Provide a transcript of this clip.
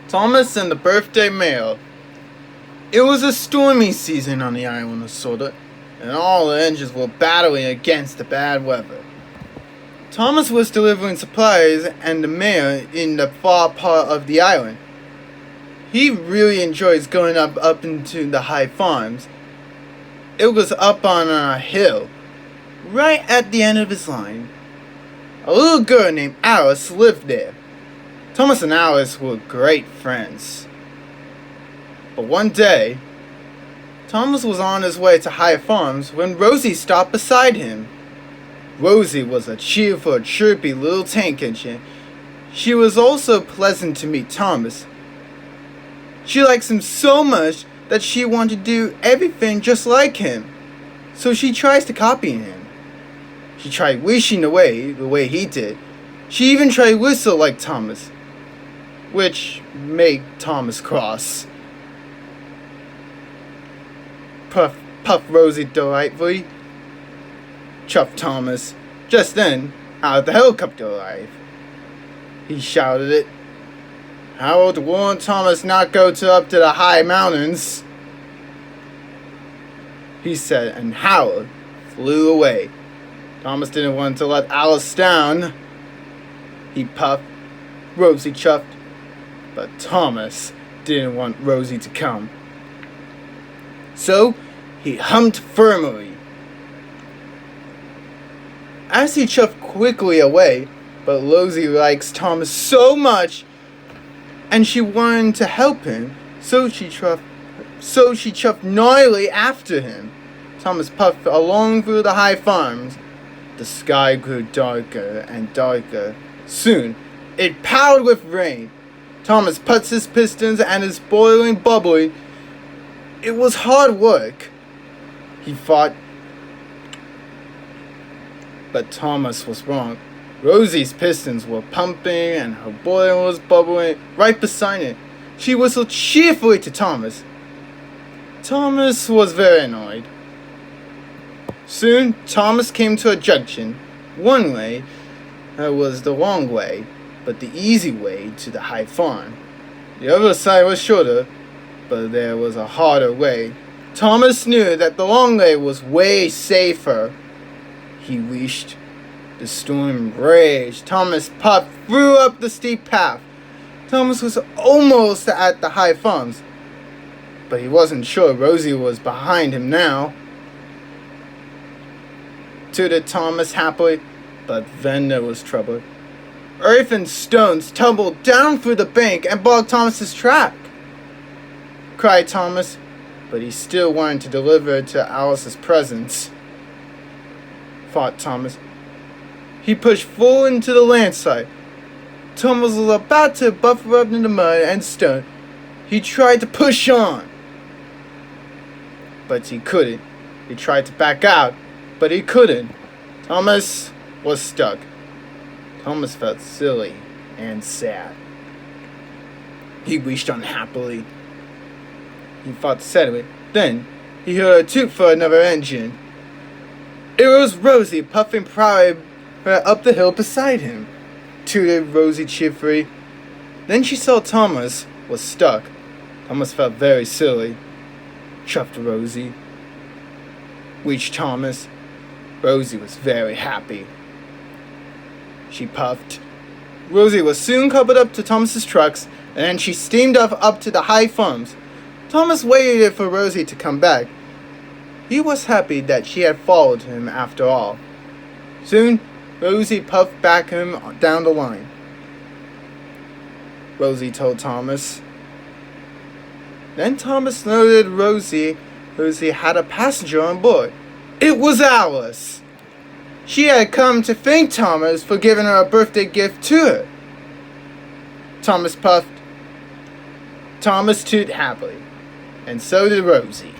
Thomas and the birthday mail. It was a stormy season on the island of Soda, and all the engines were battling against the bad weather. Thomas was delivering supplies and the mail in the far part of the island. He really enjoys going up into the high farms. It was up on a hill, right at the end of his line. A little girl named Alice lived there. Thomas and Alice were great friends. But one day, Thomas was on his way to High Farms when Rosie stopped beside him. Rosie was a cheerful, chirpy little tank engine. She was also pleasant to meet Thomas. She likes him so much that she wanted to do everything just like him. So she tries to copy him. She tried wishing the way he did. She even tried to whistle like Thomas, which made Thomas cross. Puffed Rosie delightfully. Chuffed Thomas. Just then, out of the helicopter arrived. He shouted it. Harold warned Thomas not go up to the high mountains, he said, and Harold flew away. Thomas didn't want to let Alice down. He puffed, Rosie chuffed, but Thomas didn't want Rosie to come. So he hummed firmly. As he chuffed quickly away, but Rosie likes Thomas so much, and she wanted to help him, so she chuffed gnarly after him. Thomas puffed along through the high farms. The sky grew darker and darker. Soon, it powdered with rain. Thomas puts his pistons and is boiling bubbly. It was hard work. He fought, but Thomas was wrong. Rosie's pistons were pumping and her boiler was bubbling right beside it. She whistled cheerfully to Thomas. Thomas was very annoyed. Soon, Thomas came to a junction. One way was the long way, but the easy way to the high farm. The other side was shorter, but there was a harder way. Thomas knew that the long way was way safer. He wished. The storm raged. Thomas puffed through up the steep path. Thomas was almost at the high farms, but he wasn't sure Rosie was behind him now. Tooted Thomas happily, but then there was trouble. Earth and stones tumbled down through the bank and blocked Thomas's track. Cried Thomas, but he still wanted to deliver to Alice's presents. Fought Thomas. He pushed full into the landslide. Thomas was about to buffer up in the mud and stone. He tried to push on, but he couldn't. He tried to back out, but he couldn't. Thomas was stuck. Thomas felt silly and sad. He wished unhappily. He fought steadily. Then he heard a toot for another engine. It was Rosie puffing proudly up the hill beside him. Tooted Rosie cheerfully. Then she saw Thomas was stuck. Thomas felt very silly. Chuffed Rosie. Reached Thomas. Rosie was very happy. She puffed. Rosie was soon coupled up to Thomas's trucks, and then she steamed up to the high farms. Thomas waited for Rosie to come back. He was happy that she had followed him after all. Soon, Rosie puffed back him down the line. Rosie told Thomas. Then Thomas noted Rosie had a passenger on board. It was Alice. She had come to thank Thomas for giving her a birthday gift to her. Thomas puffed. Thomas tooted happily, and so did Rosie.